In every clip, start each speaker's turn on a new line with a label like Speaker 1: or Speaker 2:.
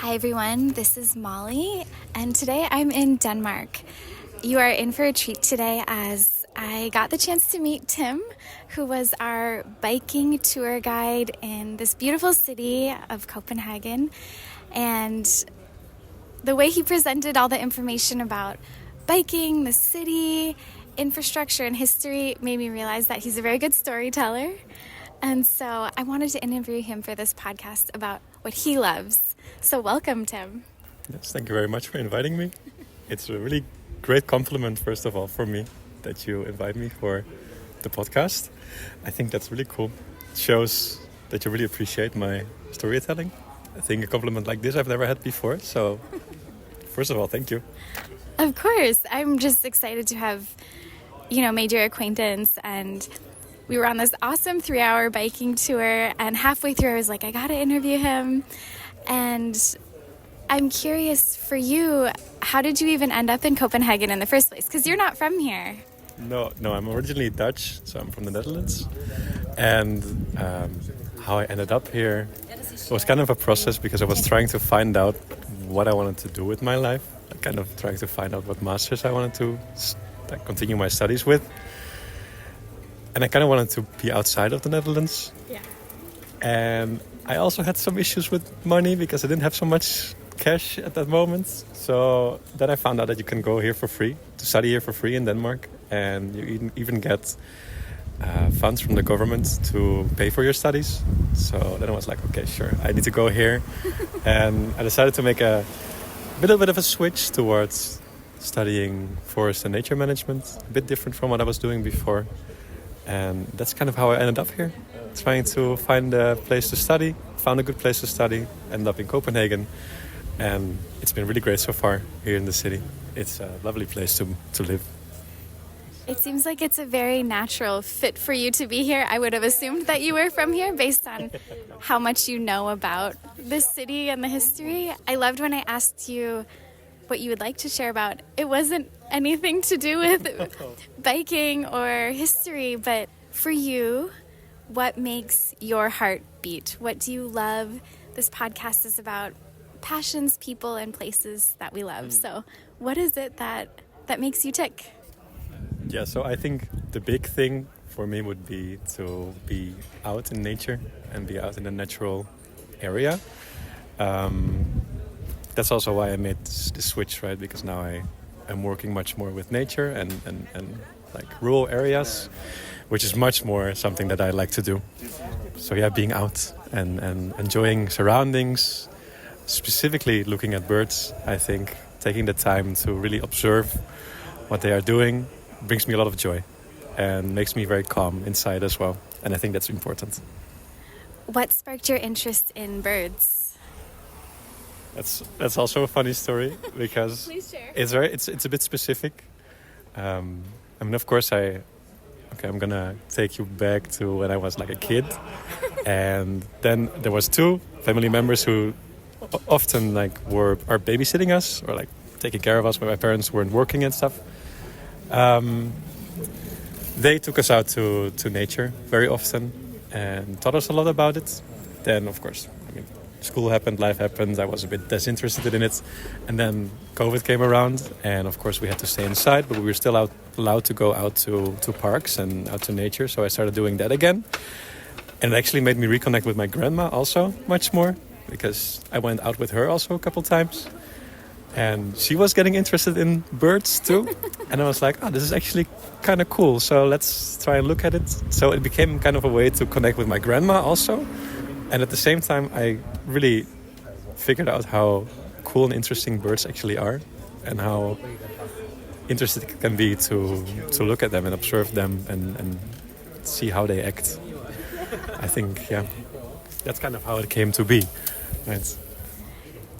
Speaker 1: Hi everyone, this is Molly, and today I'm in Denmark. You are in for a treat today as I got the chance to meet Tim, who was our biking tour guide in this beautiful city of Copenhagen. And the way he presented all the information about biking, the city, infrastructure, and history made me realize that he's a very good storyteller. And so I wanted to interview him for this podcast about what he loves. So welcome, Tim.
Speaker 2: Yes, thank you very much for inviting me. It's a really great compliment, first of all, for me that you invite me for the podcast. I think that's really cool. It shows that you really appreciate my storytelling. I think a compliment like this I've never had before. So first of all, thank you.
Speaker 1: Of course. I'm just excited to have, made your acquaintance. And we were on this awesome 3-hour biking tour. And halfway through, I was like, I got to interview him. And I'm curious for you, how did you even end up in Copenhagen in the first place? Because you're not from here.
Speaker 2: No, I'm originally Dutch, so I'm from the Netherlands. And how I ended up here was kind of a process because I was trying to find out what I wanted to do with my life. Kind of trying to find out what masters I wanted to continue my studies with. And I kind of wanted to be outside of the Netherlands.
Speaker 1: Yeah.
Speaker 2: And I also had some issues with money because I didn't have so much cash at that moment. So then I found out that you can go here for free, to study here for free in Denmark. And you even get funds from the government to pay for your studies. So then I was like, okay, sure, I need to go here. And I decided to make a little bit of a switch towards studying forest and nature management, a bit different from what I was doing before. And that's kind of how I ended up here, trying to find a place to study. Found a good place to study, ended up in Copenhagen. And it's been really great so far here in the city. It's a lovely place to live.
Speaker 1: It seems like it's a very natural fit for you to be here. I would have assumed that you were from here based on how much you know about this city and the history. I loved when I asked you what you would like to share about. It wasn't anything to do with biking or history, but for you, what makes your heart beat? What do you love? This podcast is about passions, people, and places that we love. So what is it that makes you tick?
Speaker 2: Yeah, so I think the big thing for me would be to be out in nature and be out in a natural area. That's also why I made this switch, right? Because now I'm working much more with nature and like rural areas, which is much more something that I like to do. So yeah, being out and enjoying surroundings, specifically looking at birds, I think taking the time to really observe what they are doing brings me a lot of joy and makes me very calm inside as well. And I think that's important.
Speaker 1: What sparked your interest in birds?
Speaker 2: That's also a funny story because
Speaker 1: Please share.
Speaker 2: It's a bit specific. Of course, I'm gonna take you back to when I was like a kid, and then there was 2 family members who often are babysitting us or like taking care of us when my parents weren't working and stuff. They took us out to nature very often and taught us a lot about it. Then, of course, school happened, life happened. I was a bit disinterested in it. And then COVID came around. And, of course, we had to stay inside. But we were still allowed to go out to parks and out to nature. So I started doing that again. And it actually made me reconnect with my grandma also much more. Because I went out with her also a couple times. And she was getting interested in birds too. And I was like, this is actually kind of cool. So let's try and look at it. So it became kind of a way to connect with my grandma also. And at the same time, I really figured out how cool and interesting birds actually are. And how interesting it can be to look at them and observe them and see how they act. I think, yeah, that's kind of how it came to be. Right.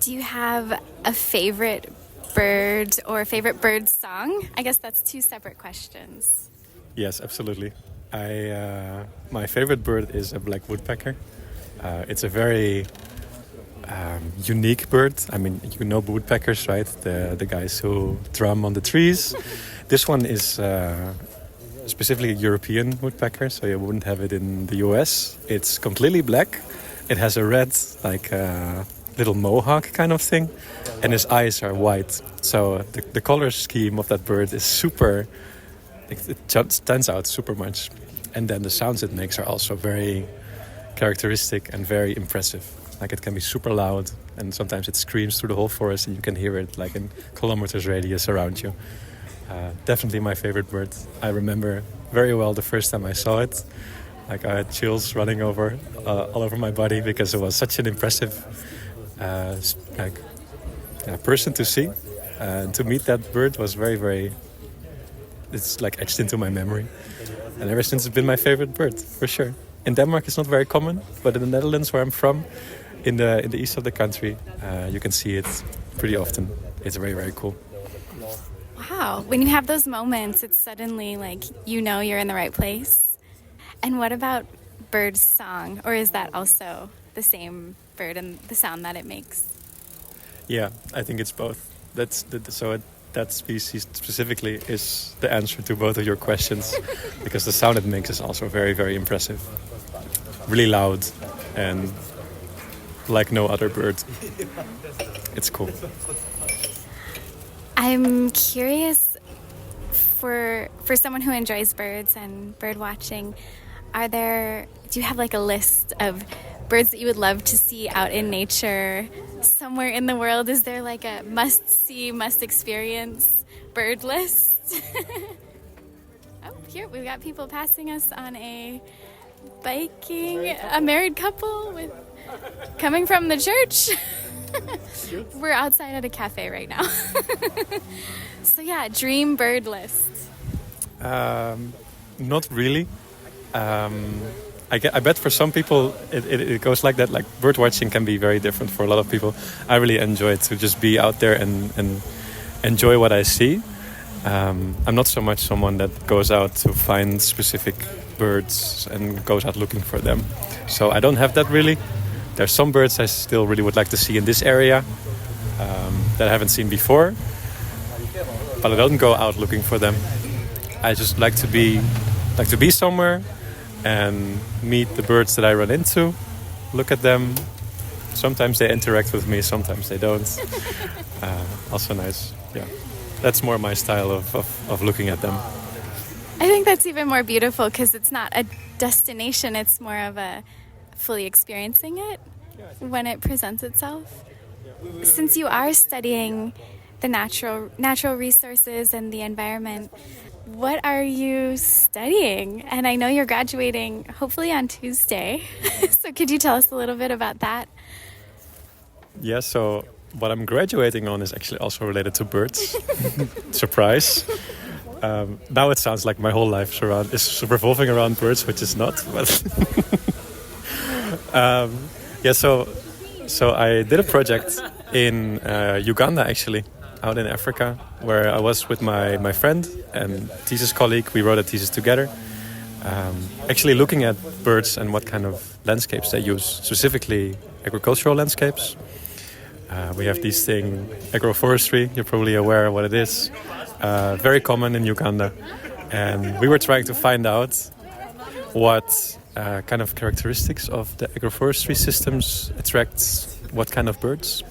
Speaker 1: Do you have a favorite bird or a favorite bird song? I guess that's 2 separate questions.
Speaker 2: Yes, absolutely. My favorite bird is a black woodpecker. It's a very unique bird. I mean, you know woodpeckers, right? The guys who drum on the trees. This one is specifically a European woodpecker, so you wouldn't have it in the US. It's completely black. It has a red little mohawk kind of thing, and his eyes are white. So the color scheme of that bird is super. It stands out super much, and then the sounds it makes are also very characteristic and very impressive. Like it can be super loud, and sometimes it screams through the whole forest, and you can hear it like in kilometers radius around you. Definitely my favorite bird. I remember very well the first time I saw it. Like I had chills running over all over my body because it was such an impressive person to see. And to meet that bird was very, very. It's like etched into my memory, and ever since it's been my favorite bird for sure. In Denmark, it's not very common, but in the Netherlands, where I'm from, in the east of the country, you can see it pretty often. It's very, very cool.
Speaker 1: Wow. When you have those moments, it's suddenly like you know you're in the right place. And what about bird song? Or is that also the same bird and the sound that it makes?
Speaker 2: Yeah, I think it's both. That species specifically is the answer to both of your questions because the sound it makes is also very, very impressive. Really loud and like no other bird. It's cool.
Speaker 1: I'm curious, for someone who enjoys birds and bird watching, do you have like a list of birds that you would love to see out in nature somewhere in the world? Is there like a must-see, must-experience bird list? Oh, here we've got people passing us on a married couple coming from the church. We're outside at a cafe right now. So yeah, dream bird list.
Speaker 2: Not really. I bet for some people it goes like that. Like bird watching can be very different for a lot of people. I really enjoy to just be out there and enjoy what I see. I'm not so much someone that goes out to find specific birds and goes out looking for them. So I don't have that really. There's some birds I still really would like to see in this area that I haven't seen before. But I don't go out looking for them. I just like to be somewhere and meet the birds that I run into, look at them. Sometimes they interact with me, sometimes they don't. Also nice, yeah. That's more my style of looking at them.
Speaker 1: I think that's even more beautiful because it's not a destination, it's more of a fully experiencing it when it presents itself. Since you are studying the natural resources and the environment, what are you studying? And I know you're graduating hopefully on Tuesday. So could you tell us a little bit about that?
Speaker 2: Yeah, so what I'm graduating on is actually also related to birds. Surprise. Now it sounds like my whole life is revolving around birds, which is not. But so I did a project in Uganda, actually, out in Africa, where I was with my friend and thesis colleague. We wrote a thesis together, actually looking at birds and what kind of landscapes they use, specifically agricultural landscapes. We have this thing, agroforestry. You're probably aware what it is. Very common in Uganda. And we were trying to find out what kind of characteristics of the agroforestry systems attracts what kind of birds.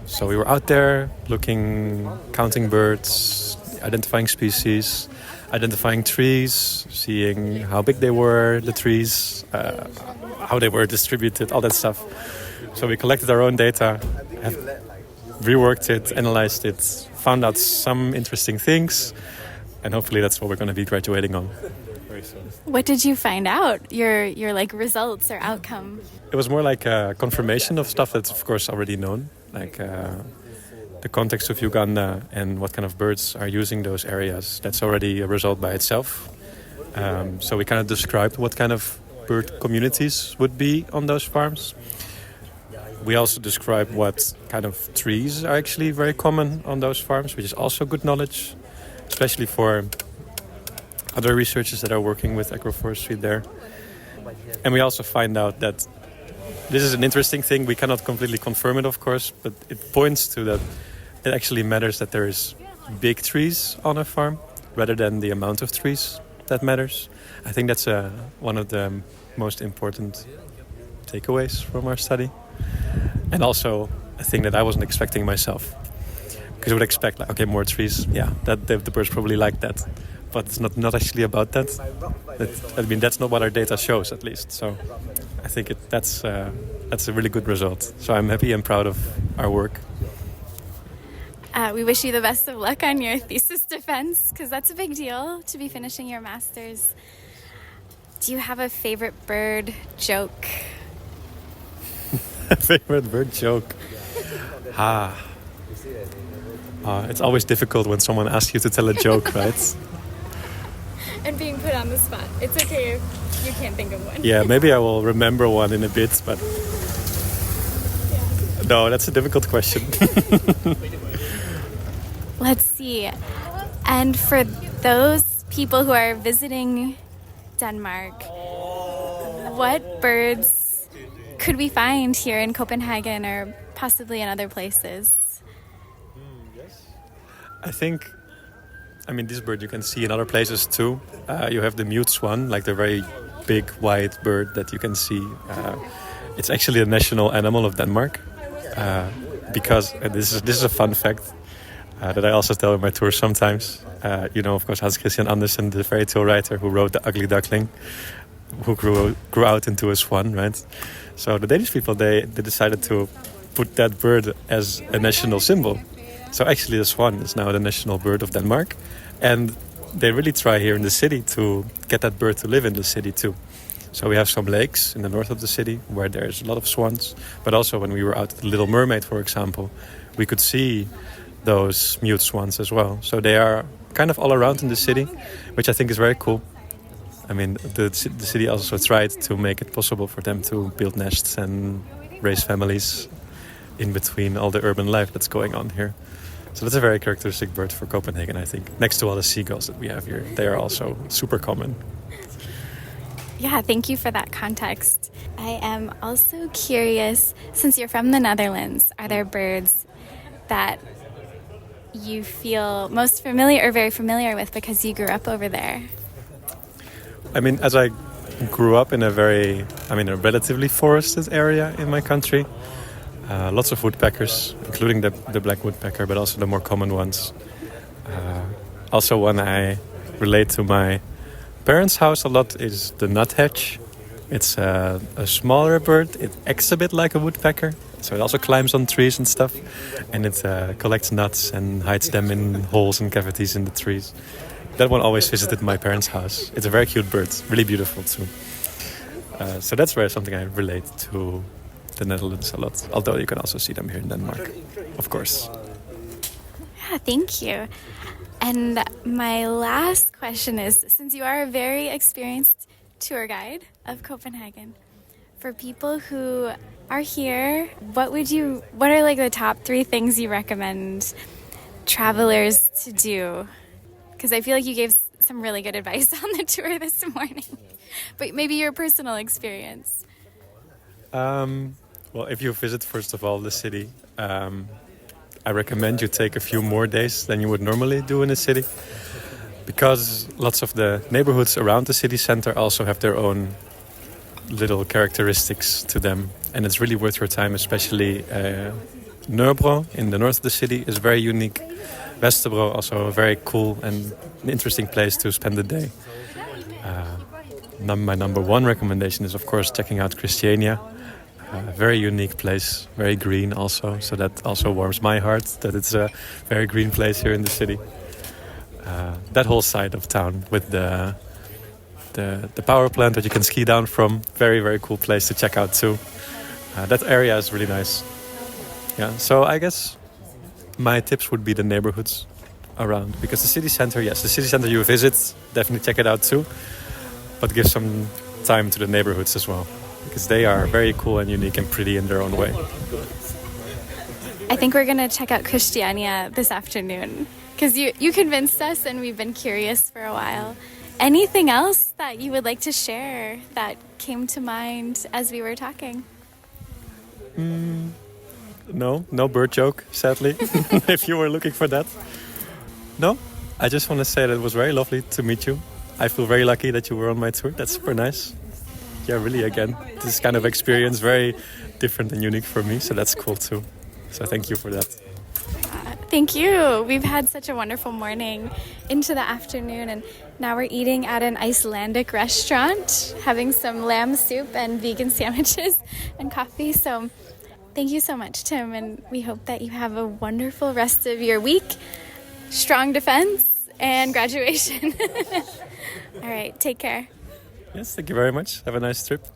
Speaker 2: So we were out there looking, counting birds, identifying species, identifying trees, seeing how big they were, the trees, how they were distributed, all that stuff. So we collected our own data, have reworked it, analyzed it, found out some interesting things, and hopefully that's what we're going to be graduating on very soon.
Speaker 1: What did you find out? Your like results or outcome?
Speaker 2: It was more like a confirmation of stuff that's of course already known, like the context of Uganda and what kind of birds are using those areas. That's already a result by itself. So we kind of described what kind of bird communities would be on those farms. We also describe what kind of trees are actually very common on those farms, which is also good knowledge, especially for other researchers that are working with agroforestry there. And we also find out that this is an interesting thing. We cannot completely confirm it, of course, but it points to that it actually matters that there is big trees on a farm rather than the amount of trees that matters. I think that's one of the most important takeaways from our study. And also a thing that I wasn't expecting myself. Because I would expect, like, okay, more trees. Yeah, that the birds probably like that. But it's not actually about that. I mean, that's not what our data shows, at least. So I think that's a really good result. So I'm happy and proud of our work.
Speaker 1: We wish you the best of luck on your thesis defense, because that's a big deal to be finishing your master's. Do you have a favorite bird joke?
Speaker 2: Favorite bird joke? It's always difficult when someone asks you to tell a joke, right?
Speaker 1: And being put on the spot. It's okay if you can't think of one.
Speaker 2: Yeah, maybe I will remember one in a bit, but... Yeah. No, that's a difficult question.
Speaker 1: Let's see. And for those people who are visiting Denmark, what birds could we find here in Copenhagen or possibly in other places?
Speaker 2: I think, this bird you can see in other places too. You have the mute swan, like the very big white bird that you can see. It's actually a national animal of Denmark. Because, this is a fun fact that I also tell in my tours sometimes. Of course, Hans Christian Andersen, the fairy tale writer who wrote The Ugly Duckling, who grew out into a swan, right? So the Danish people, they decided to put that bird as a national symbol. So actually the swan is now the national bird of Denmark. And they really try here in the city to get that bird to live in the city too. So we have some lakes in the north of the city where there's a lot of swans. But also when we were out at the Little Mermaid, for example, we could see those mute swans as well. So they are kind of all around in the city, which I think is very cool. The city also tried to make it possible for them to build nests and raise families in between all the urban life that's going on here. So that's a very characteristic bird for Copenhagen, I think. Next to all the seagulls that we have here, they are also super common.
Speaker 1: Yeah, thank you for that context. I am also curious, since you're from the Netherlands, are there birds that you feel most familiar or very familiar with because you grew up over there?
Speaker 2: As I grew up in a relatively forested area in my country, lots of woodpeckers, including the black woodpecker, but also the more common ones. Also one I relate to my parents' house a lot is the nuthatch. It's a smaller bird. It acts a bit like a woodpecker, so it also climbs on trees and stuff. And it collects nuts and hides them in holes and cavities in the trees. That one always visited my parents' house. It's a very cute bird, really beautiful too. So that's something I relate to the Netherlands a lot. Although you can also see them here in Denmark, of course.
Speaker 1: Yeah, thank you. And my last question is, since you are a very experienced tour guide of Copenhagen, for people who are here, what are like the top 3 things you recommend travelers to do? Because I feel like you gave some really good advice on the tour this morning, but maybe your personal experience.
Speaker 2: Well, if you visit, first of all, the city, I recommend you take a few more days than you would normally do in a city, because lots of the neighborhoods around the city center also have their own little characteristics to them, and it's really worth your time, especially Nørrebro in the north of the city is very unique. Vesterbro, also a very cool and interesting place to spend the day. My number 1 recommendation is, of course, checking out Christiania. A very unique place, very green also, so that also warms my heart that it's a very green place here in the city. That whole side of town with the power plant that you can ski down from, very, very cool place to check out too. That area is really nice. Yeah, so I guess my tips would be the neighborhoods around, because the city center you visit, definitely check it out too, but give some time to the neighborhoods as well, because they are very cool and unique and pretty in their own way.
Speaker 1: I think we're going to check out Christiania this afternoon, because you convinced us and we've been curious for a while. Anything else that you would like to share that came to mind as we were talking?
Speaker 2: No bird joke, sadly, if you were looking for that. No, I just want to say that it was very lovely to meet you. I feel very lucky that you were on my tour. That's super nice. yeah, really, again, this kind of experience, very different and unique for me. So that's cool too. So thank you for that.
Speaker 1: Thank you. We've had such a wonderful morning into the afternoon, and now we're eating at an Icelandic restaurant, having some lamb soup and vegan sandwiches and coffee. So thank you so much, Tim, and we hope that you have a wonderful rest of your week, strong defense, and graduation. All right, take care.
Speaker 2: Yes, thank you very much. Have a nice trip.